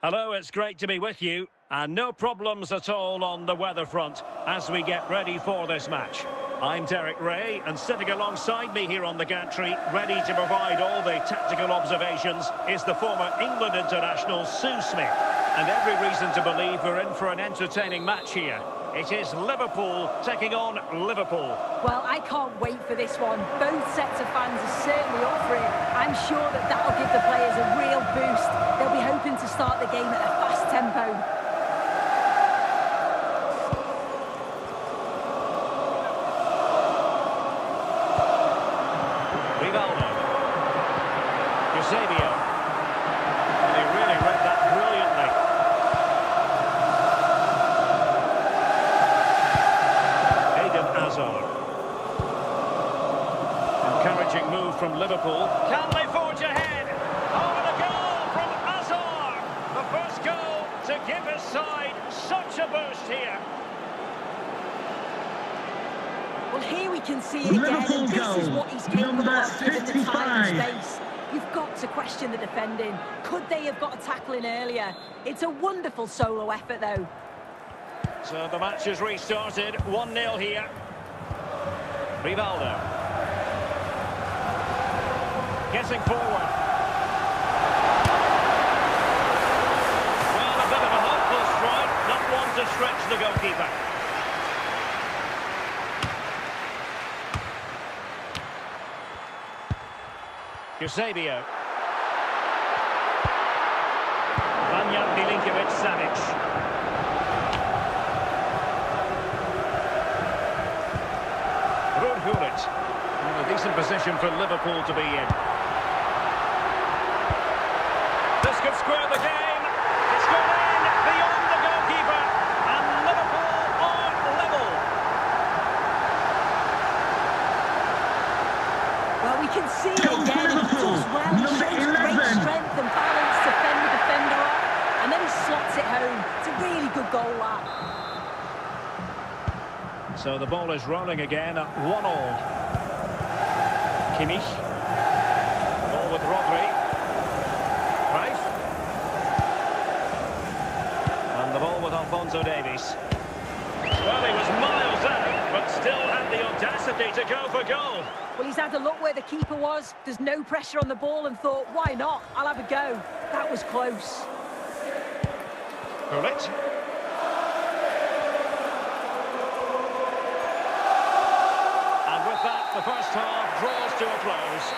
Hello, it's great to be with you. And no problems at all on the weather front as we get ready for this match. I'm Derek Ray, and sitting alongside me here on the gantry, ready to provide all the tactical observations, is the former England international Sue Smith. And every reason to believe we're in for an entertaining match here. It is Liverpool taking on Liverpool. Well, I can't wait for this one. Both sets of fans are certainly up for it. I'm sure that that'll give the players a real boost. They'll be hoping to start the game at a fast tempo. Eusebio. And he really read that brilliantly. Eden Hazard. Encouraging move from Liverpool. Can they forge ahead? Oh, and a goal from Hazard! The first goal to give his side such a boost here. Well, here we can see it again, and this is what he's capable of given the time and space. You've got to question the defending. Could they have got a tackle in earlier? It's a wonderful solo effort, though. So the match has restarted. 1-0 here. Rivaldo. Getting forward. Well, a bit of a hopeful strike. Not one to stretch the goalkeeper. Eusebio. Vanya Milinkovic-Savic. Rudhulit. A decent position for Liverpool to be in. This could square the game. It's gone in beyond the goalkeeper. And Liverpool are level. Well, we can see it again. He does well. He shows great strength and balance to fend the defender off. And then he slots it home. It's a really good goal, that. So the ball is rolling again at 1-1. Kimmich. Ball with Rodri. Cruyff. And the ball with Alphonso Davies. Well, he was miles out, but still had the audacity to go for goal. Well, he's had a look where the keeper was. There's no pressure on the ball and thought, why not? I'll have a go. That was close. Gullit. And with that, the first half draws to a close.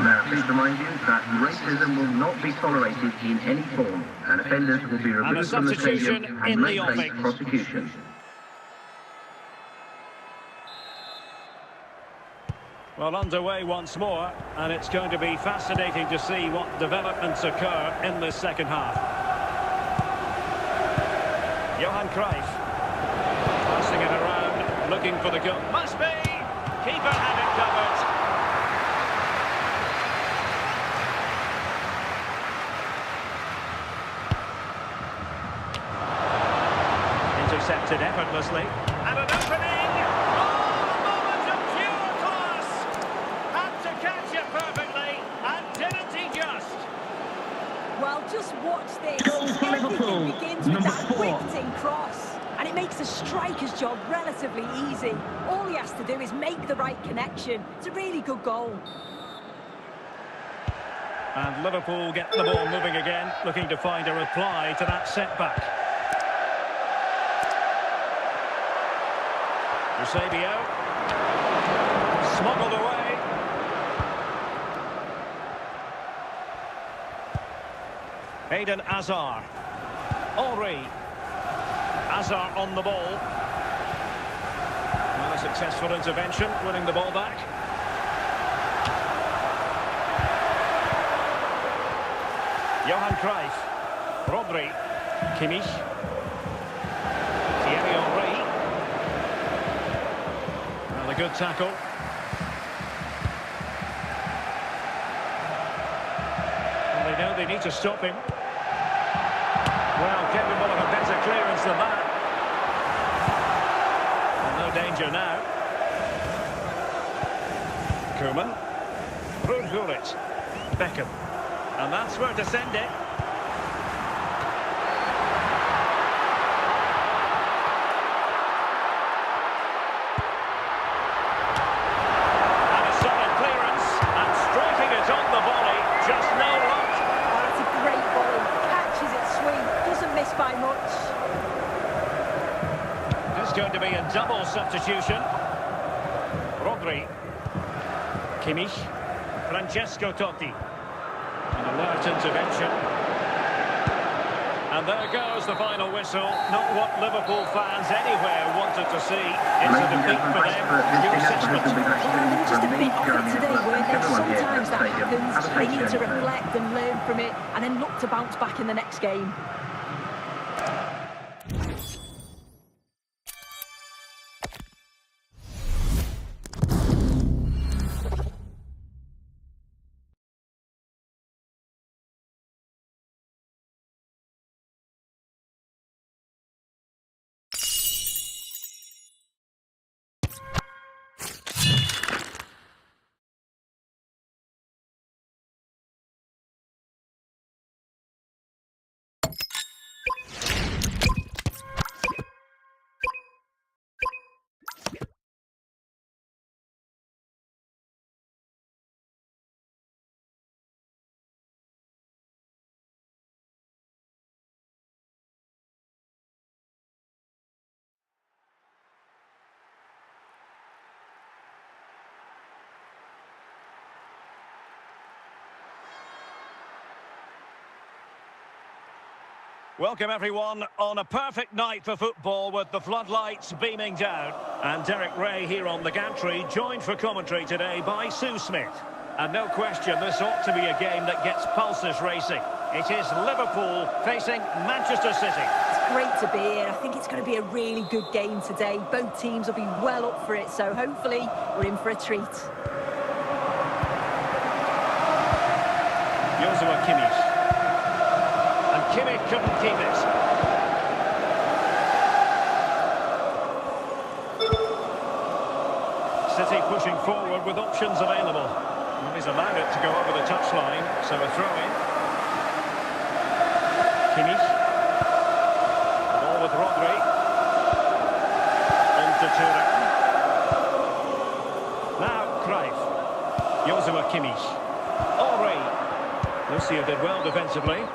Now, please remind you that racism will not be tolerated in any form, and offenders will be removed from the stadium and may face prosecution. Well, underway once more, and it's going to be fascinating to see what developments occur in this second half. Johan Cruyff. Passing it around, looking for the goal. Must be! Keeper had it covered. Intercepted effortlessly. And an opening! Well, just watch this. Goal for Liverpool. Everything begins with that 4. whipped-in cross. And it makes the striker's job relatively easy. All he has to do is make the right connection. It's a really good goal. And Liverpool get the ball moving again, looking to find a reply to that setback. Eusebio. Smuggled away. Eden Hazard. Henry. Hazard on the ball. Well, a successful intervention, winning the ball back. Johan Cruyff. Rodri. Kimmich. Thierry Henry. Well, a good tackle. And they know they need to stop him. Well, capable of a better clearance than that. And no danger now. Koeman. Rudhulit. Beckham. And that's where to send it. going to be a double substitution. Rodri. Kimmich. Francesco Totti. An alert intervention. And there goes the final whistle. Not what Liverpool fans anywhere wanted to see. It's a defeat for them. Your assessment? Well, they were just a bit off it today, weren't they? Sometimes that happens. They need to reflect and learn from it and then look to bounce back in the next game. Welcome everyone on a perfect night for football with the floodlights beaming down. And Derek Ray here on the gantry, joined for commentary today by Sue Smith. And no question, this ought to be a game that gets pulses racing. It is Liverpool facing Manchester City. It's great to be here. I think it's going to be a really good game today. Both teams will be well up for it, so hopefully we're in for a treat. Joshua Kimmich. Kimmich couldn't keep it. City pushing forward with options available. Well, he's allowed it to go over the touchline, so a throw-in. Kimmich. The ball with Rodri. On to Thuram. Now Cruyff. Joshua Kimmich. Henry. Lucio did well defensively.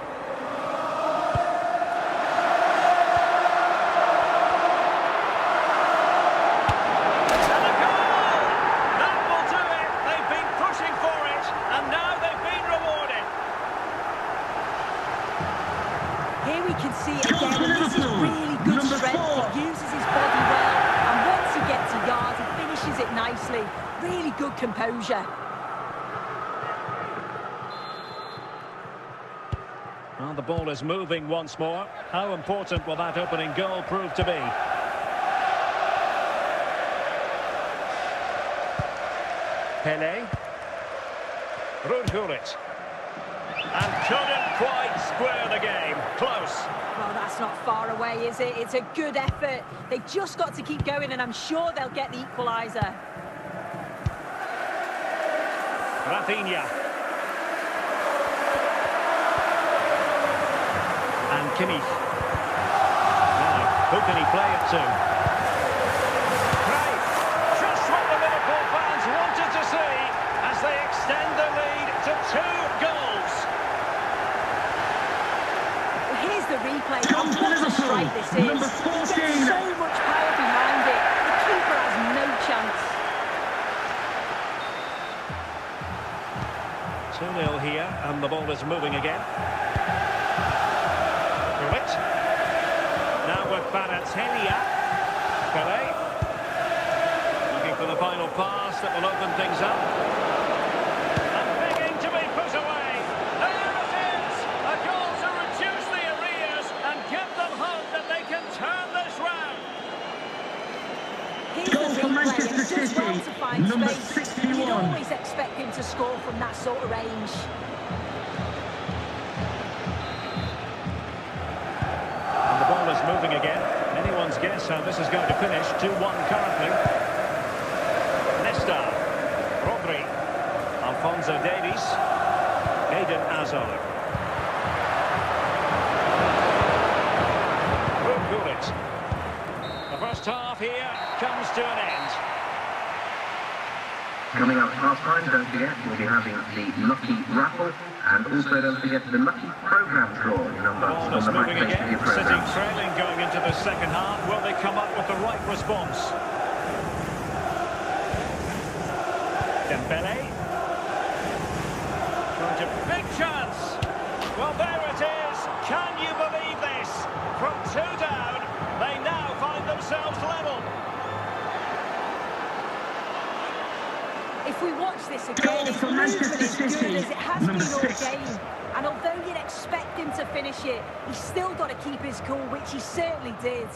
Really good composure. Well, the ball is moving once more. How important will that opening goal prove to be? Pele. Rudhurit. And couldn't quite square the game. Close. Well, that's not far away, is it? It's a good effort. They've just got to keep going, and I'm sure they'll get the equaliser. Rafinha. And Kimmich. Now, who can he play it to? Cruyff. Just what the Liverpool fans wanted to see as they extend the lead to 2 goals. Well, here's the replay. What a strike this is. He gets so much power behind it. The keeper has no chance. 2-0 here, and the ball is moving again. Through it. Now with Baratelia. Pele. Looking for the final pass that will open things up. And begging to be put away. There it is! A goal to reduce the arrears and give them hope that they can turn this round. Here's the replay, and he does well to find space. You'd always expect him to score from that sort of range. And the ball is moving again. Anyone's guess how this is going to finish. 2-1 currently. Nesta. Rodri. Alphonso Davies. Eden Hazard. Rudhurit. The first half here comes to an end. Coming up half time, don't forget, we'll be having the Lucky Raffle, and also don't forget the Lucky Programme draw number on the back moving page of again, your sitting programme. trailing going into the second half. Will they come up with the right response? Dembele. Trying to big chance. Well, there it is. Can you believe this? From 2 down, they now find themselves level. If we watch this again, it's moving as good as it has been all game. And although you'd expect him to finish it, he's still got to keep his cool, which he certainly did.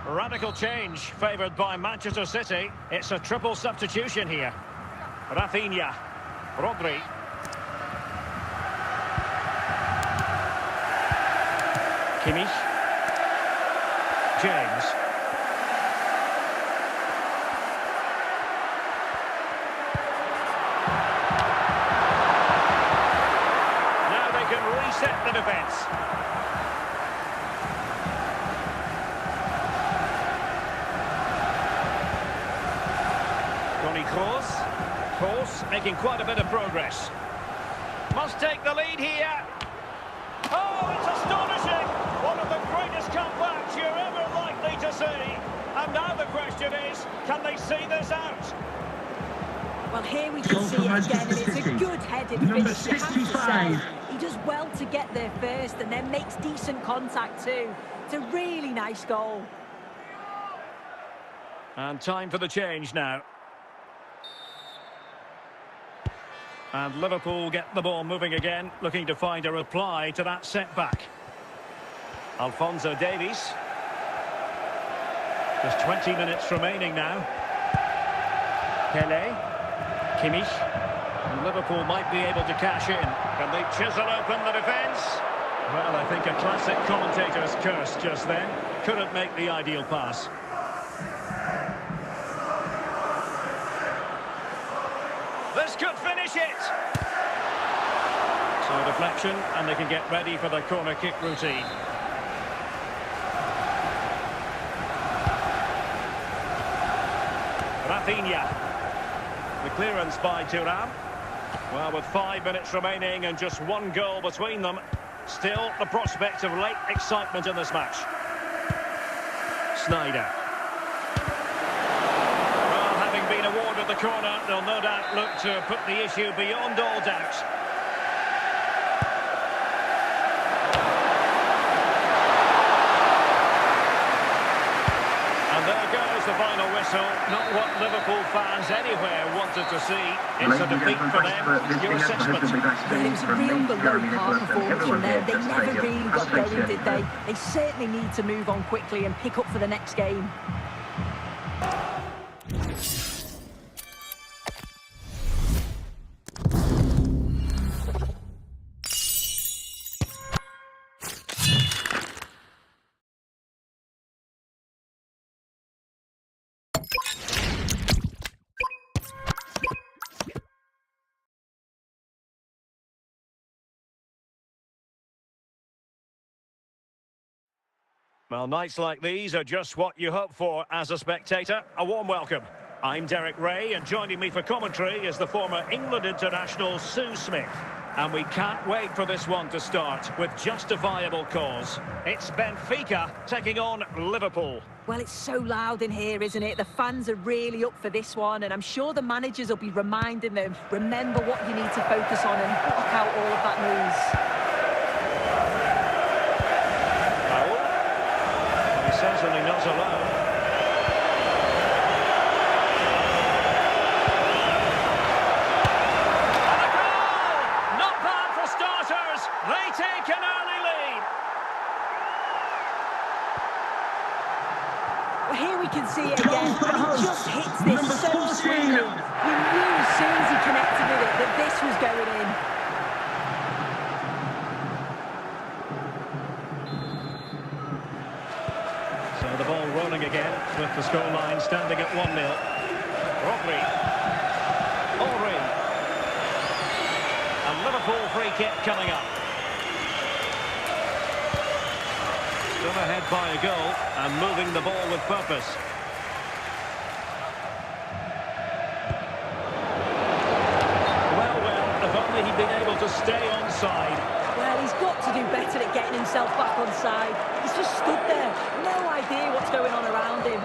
Radical change favoured by Manchester City. It's a triple substitution here. Rafinha, Rodri. Kimmich. James. Now they can reset the defence. Kroos making quite a bit of progress. Must take the lead here. Oh, it's astonishing! One of the greatest comebacks you're ever likely to see. And now the question is, can they see this out? Well, here we can see it again, and it's a good headed finish, you have to say. He does well to get there first and then makes decent contact too. It's a really nice goal. And time for the change now. And Liverpool get the ball moving again, looking to find a reply to that setback. Alphonso Davies. Just 20 minutes remaining now. Pele. Kimmich. And Liverpool might be able to cash in. Can they chisel open the defence? Well, I think a classic commentator's curse just then. Couldn't make the ideal pass. This could finish it! So deflection, and they can get ready for the corner kick routine. Rafinha. The clearance by Thuram. Well, with 5 minutes remaining and just one goal between them, still the prospect of late excitement in this match. Sneijder. Well, having been awarded the corner, they'll no doubt look to put the issue beyond all doubt. And there goes the final whistle. Not what Liverpool fans anywhere wanted to see. It's a defeat for them. Your assessment? It was a real below-par performance from them. They never really got going, did they? They certainly need to move on quickly and pick up for the next game. Well, nights like these are just what you hope for as a spectator. A warm welcome. I'm Derek Ray, and joining me for commentary is the former England international Sue Smith. And we can't wait for this one to start with justifiable cause. It's Benfica taking on Liverpool. Well, it's so loud in here, isn't it? The fans are really up for this one, and I'm sure the managers will be reminding them, remember what you need to focus on and block out all of that noise. Certainly not alone. And a goal! Not bad for starters. They take an early lead. Well, here we can see it again. He just hits this so sweetly. We knew as soon as he connected with it that this was going in. The ball rolling again with the scoreline standing at 1-0. Rodri. Henry. A Liverpool free kick coming up. Still ahead by a goal and moving the ball with purpose. to stay onside. Well, he's got to do better at getting himself back onside. He's just stood there, no idea what's going on around him.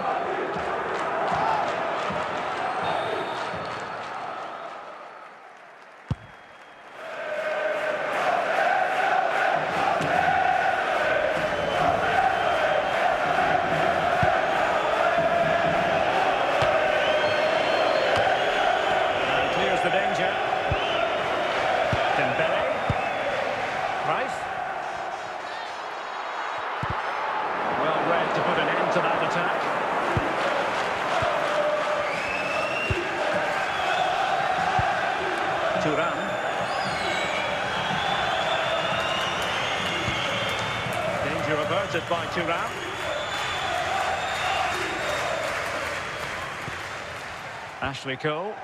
The danger. Dembele. Rice. Well read to put an end to that attack. Thuram. Danger averted by Thuram. Ashley Cole.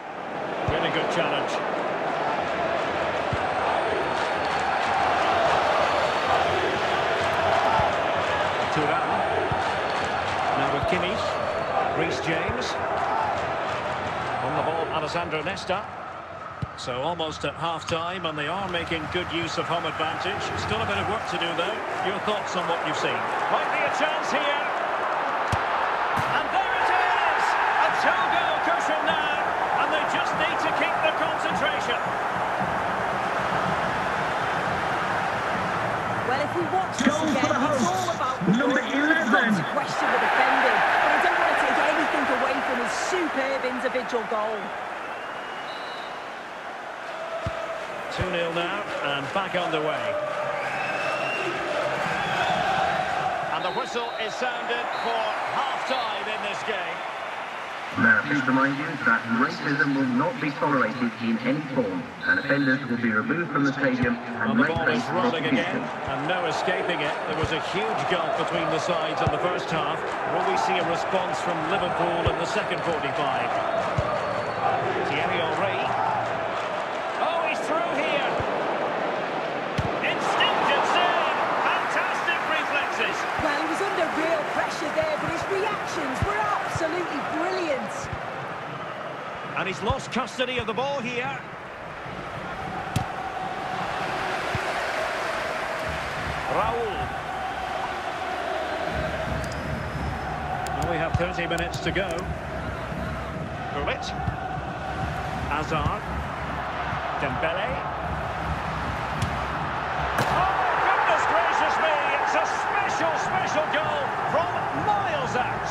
Really good challenge. Thuram. Now with Kimmich. Reece James. On the ball, Alessandro Nesta. So almost at half-time, and they are making good use of home advantage. Still a bit of work to do, though. Your thoughts on what you've seen? Might be a chance here. And there it is! A two-goal cushion now. And they just need to keep the concentration. Well, if we watch this again, it's all about the number 11. We've got to question the defending, but I don't want to take anything away from his superb individual goal. 2-0 now, and back underway. And the whistle is sounded for half-time in this game. May I please remind you that racism will not be tolerated in any form, and offenders will be removed from the stadium and The may ball face is rolling again, prosecution. and no escaping it. There was a huge gulf between the sides in the first half. Will we see a response from Liverpool in the second 45? Thierry Henry. Oh, he's through here. Instinctive save. Fantastic reflexes. Well, he was under real pressure there, but his reactions were absolutely brilliant. And he's lost custody of the ball here. Raul. Well, we have 30 minutes to go. Gullit. Hazard. Dembele. Oh, goodness gracious me! It's a special goal from miles out.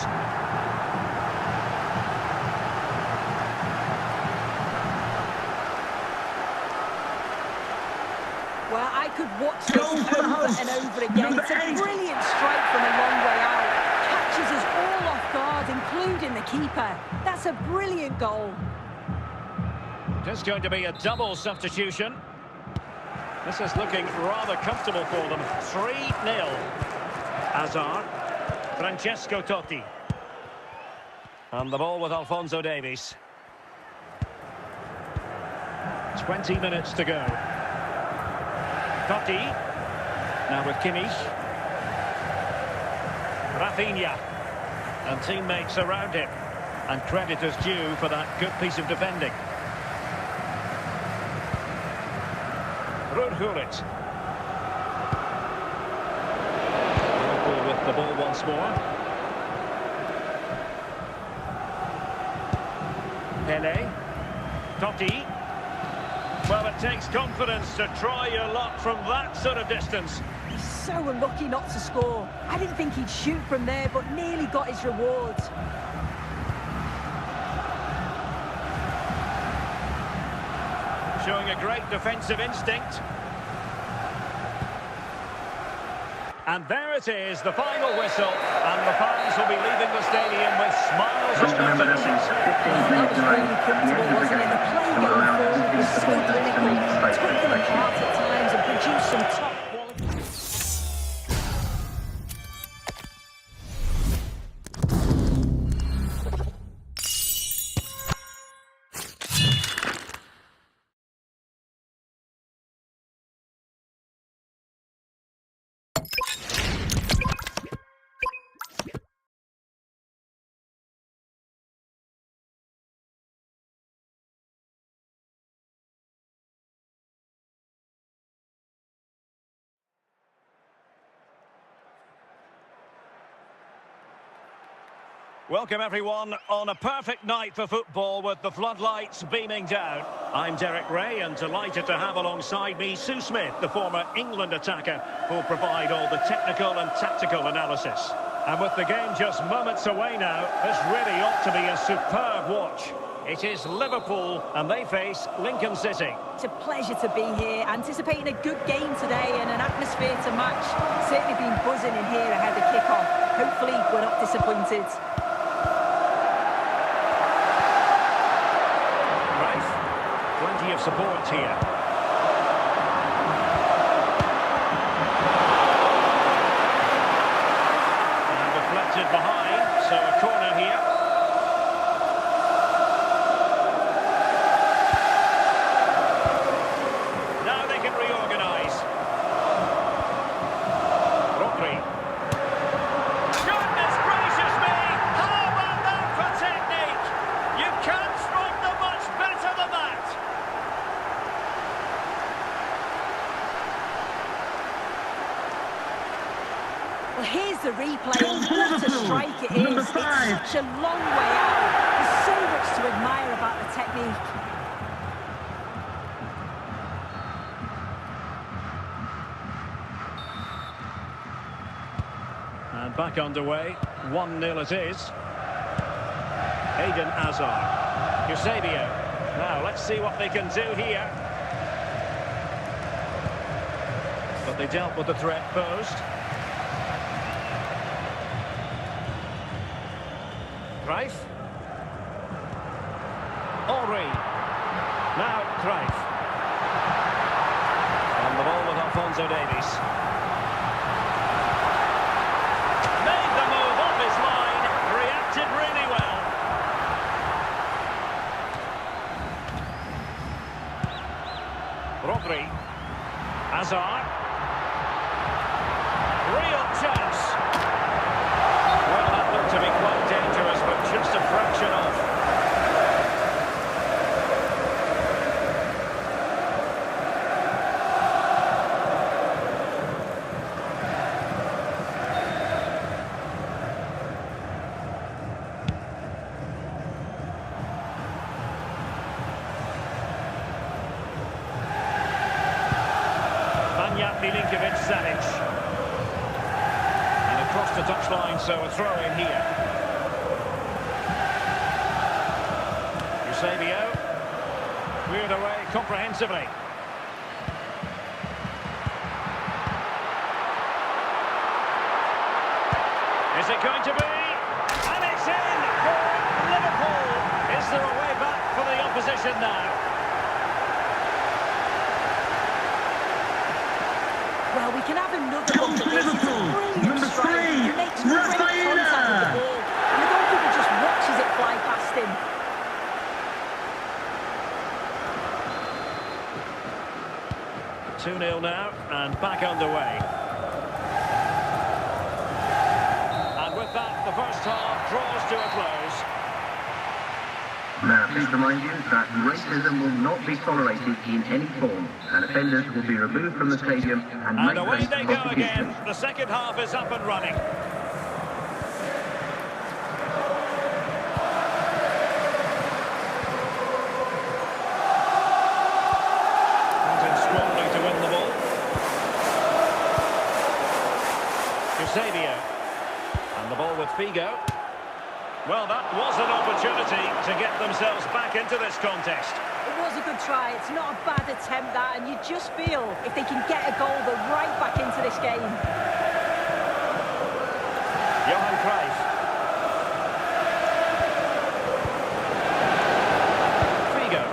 Well, I could watch this over and over again. It's a brilliant strike from a long way out. Catches us all off guard, including the keeper. That's a brilliant goal. Just going to be a double substitution. This is looking rather comfortable for them. 3-0. Hazard. Francesco Totti. And the ball with Alphonso Davies. 20 minutes to go. Totti. Now with Kimmich. Rafinha. And teammates around him. And credit is due for that good piece of defending. Gullit. Liverpool with the ball once more. Pele. Totti. Well, it takes confidence to try your luck from that sort of distance. He's so unlucky not to score. I didn't think he'd shoot from there, but nearly got his rewards. Showing a great defensive instinct. And there it is, the final whistle. And the fans will be leaving the stadium with smiles of confidence. That was really comfortable, wasn't it? The play going forward was so clinical. Took them apart at times and produced some top Welcome everyone on a perfect night for football with the floodlights beaming down. I'm Derek Ray and delighted to have alongside me Sue Smith, the former England attacker, who'll provide all the technical and tactical analysis. And with the game just moments away now, this really ought to be a superb watch. It is Liverpool and they face Lincoln City. It's a pleasure to be here, anticipating a good game today and an atmosphere to match. Certainly been buzzing in here ahead of kick-off. Hopefully we're not disappointed. Plenty of support here. And deflected behind, so a corner here. Now they can reorganise. Rodri. Goodness gracious me! How about that for technique? You can't strike them much better than that. Well, here's the replay, and what a strike it is. It's such a long way out. There's so much to admire about the technique. And back underway, 1-0 it is. Eden Hazard. Eusebio. Now, let's see what they can do here. But they dealt with the threat posed. Cruyff. Henry. Now Cruyff. On the ball with Alphonso Davies. Made the move off his line. Reacted really well. Rodri. Hazard. Real chance. Well, that looked to be quite dangerous, but just a fraction off. Milinkovic-Savic. And across the touchline, so a throw in here. Eusebio. Cleared away comprehensively. Is it going to be? And it's in for Liverpool. Is there a way back for the opposition now? Well, we can have another look at this. It's a brilliant strike. He makes great contact with the ball, and the goalkeeper just watches it fly past him. Two 2-0 now, and back underway. And with that, the first half draws to a close. Now, please remind you that racism will not be tolerated in any form, and offenders will be removed from the stadium and away they go again. The second half is up and running. Scrambling to win the ball. Eusebio. And the ball with Figo. Well, that was an opportunity to get themselves back into this contest. It was a good try. It's not a bad attempt, that, and you just feel if they can get a goal, they're right back into this game. Johan Cruyff. Figo.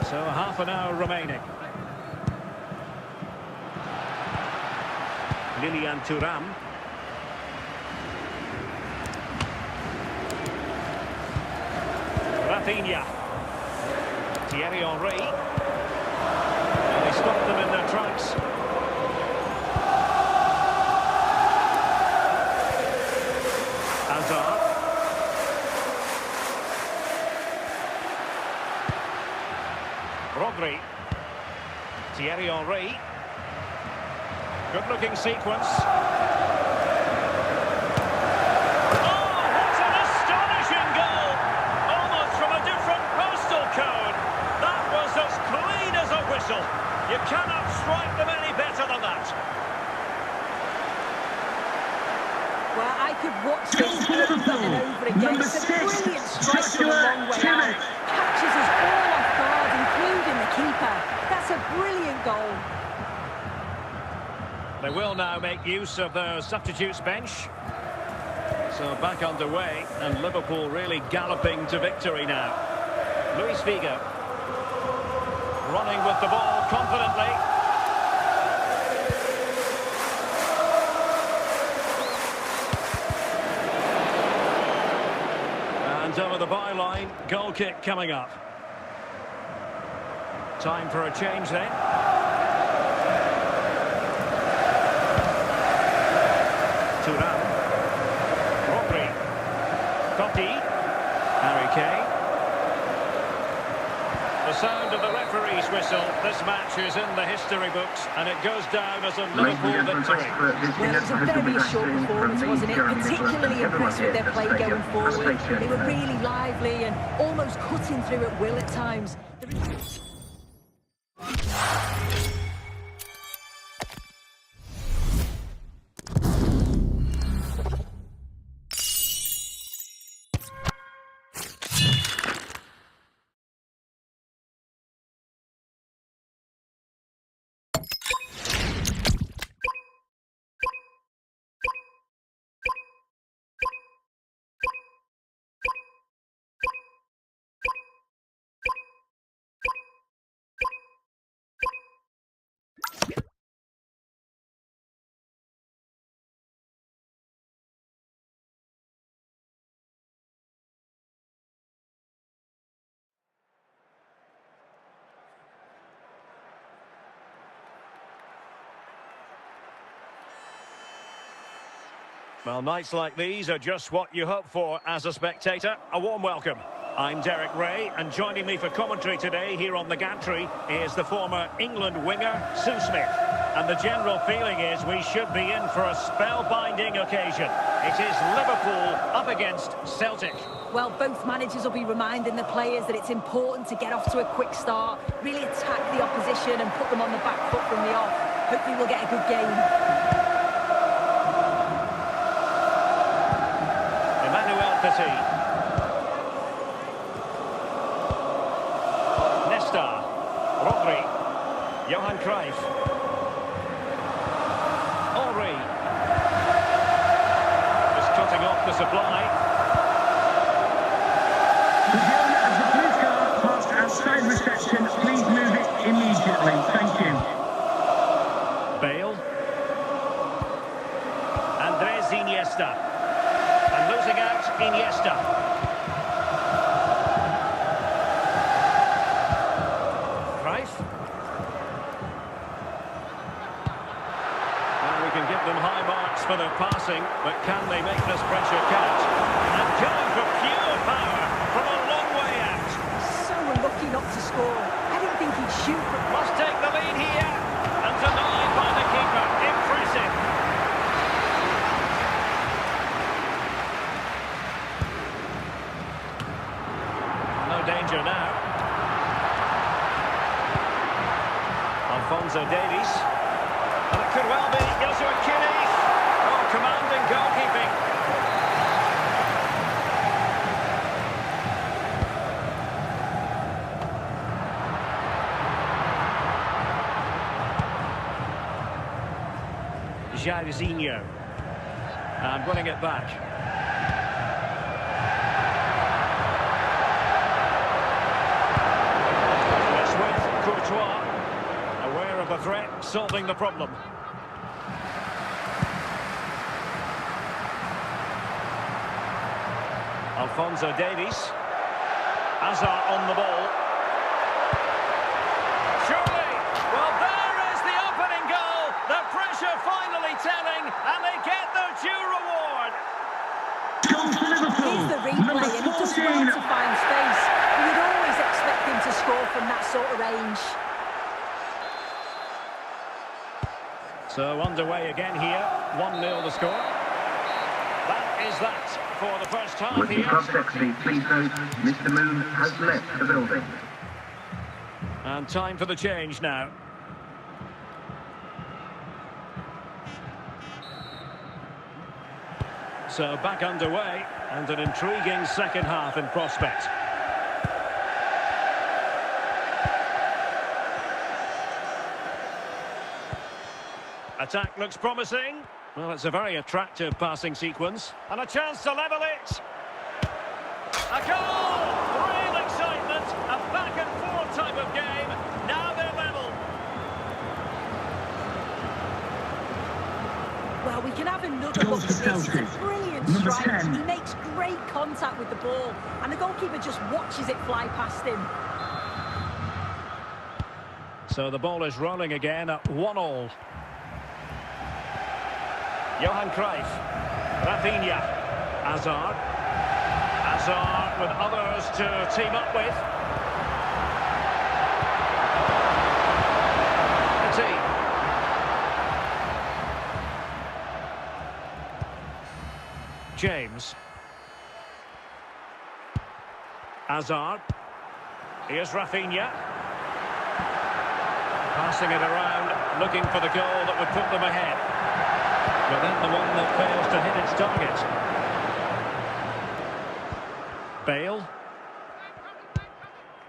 So half an hour remaining. Lilian Thuram. Rafinha. Thierry Henry. And they stopped them in their tracks. Hazard. Rodri. Thierry Henry. Good-looking sequence. Brilliant strike from a long way out. Catches us all off guard, including the keeper. That's a brilliant goal. They will now make use of their substitutes bench. So back underway, and Liverpool really galloping to victory now. Luis Figo. Running with the ball confidently. And over the byline, goal kick coming up. Time for a change then. Thuram. Rodri. Totti. Harry Kane. The sound of the referee's whistle. This match is in the history books, and it goes down as a Liverpool victory. Well, it was a very short performance, wasn't it? Particularly impressed with their play going forward. They were really lively and almost cutting through at will at times. Well, nights like these are just what you hope for as a spectator. A warm welcome. I'm Derek Ray, and joining me for commentary today here on the gantry is the former England winger, Sue Smith. And the general feeling is we should be in for a spellbinding occasion. It is Liverpool up against Celtic. Well, both managers will be reminding the players that it's important to get off to a quick start, really attack the opposition and put them on the back foot from the off. Hopefully we'll get a good game. Nesta, Rodri, Johan Cruyff, Henry, just cutting off the supply. The owner of the blue car passed outside reception. Please move it immediately. Thank you. Bale, Andres Iniesta. And losing out, Iniesta. Cruyff. Well, we can give them high marks for their passing, but can they make this pressure count? And going for pure power from a long way out. So unlucky not to score. I didn't think he'd shoot. Must take the lead here. And denied by the keeper. Impressive. Danger now. Alphonso Davies. And it could well be Joshua Kimmich. Oh, commanding goalkeeping. Jairzinho. And winning it back. Aware of the threat, solving the problem. Alphonso Davies. Hazard on the ball. Surely! Well, there is the opening goal. The pressure finally telling, and they get their due reward. Here's the replay, and he does well to find space. We would always expect him to score from that sort of range. So underway again here, 1-0 the score. That is that for the first time With here. K-hawksFC, please note, Mr. Moon has left the building. And time for the change now. So back underway. And an intriguing second half in prospect. Attack looks promising. Well, it's a very attractive passing sequence. And a chance to level it. A goal! Real excitement. A back-and-forth type of game. Now they're level. Well, we can have another look at this. It's a brilliant strike. He makes great contact with the ball. And the goalkeeper just watches it fly past him. So the ball is rolling again at 1-1. Johan Cruyff, Rafinha, Hazard with others to team up with. James. Hazard. Here's Rafinha. Passing it around, looking for the goal that would put them ahead. But then the one that fails to hit its target. Bale.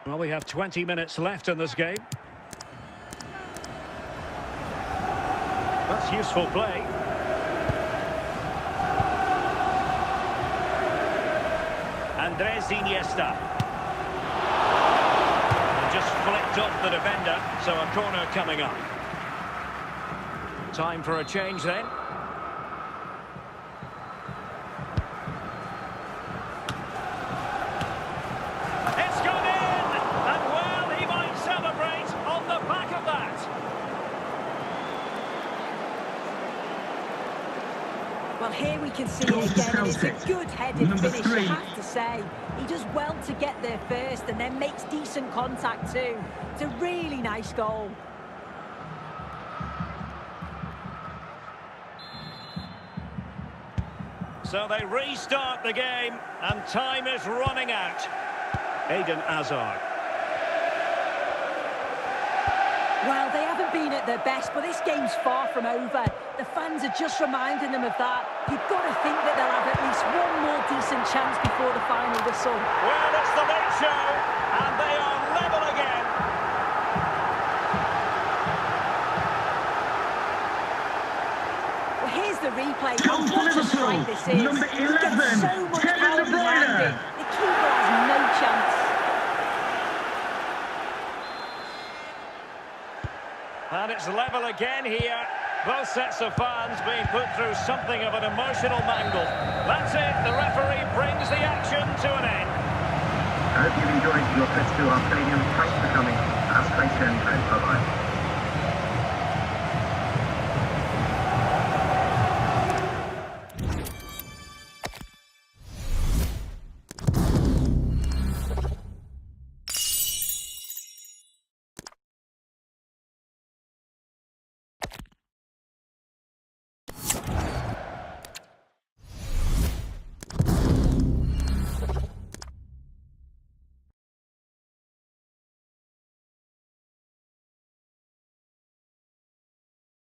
Well, we have 20 minutes left in this game. That's useful play. Andres Iniesta. And just flicked off the defender, so a corner coming up. Time for a change then. Well, here we can see it again, and it's a good-headed finish, you have to say. He does well to get there first and then makes decent contact too. It's a really nice goal. So they restart the game, and time is running out. Eden Hazard. Well, they haven't been at their best, but this game's far from over. The fans are just reminding them of that. You've got to think that they'll have at least one more decent chance before the final whistle. Well, it's the late show, and they are level again. Well, here's the replay. What a strike this is. Number 11, he gets so much power behind it. The keeper has no chance. And it's level again here. Both sets of fans being put through something of an emotional mangle. That's it. The referee brings the action to an end. I hope you've enjoyed your trip to our stadium. Thanks for coming. Have a safe journey home. Bye-bye.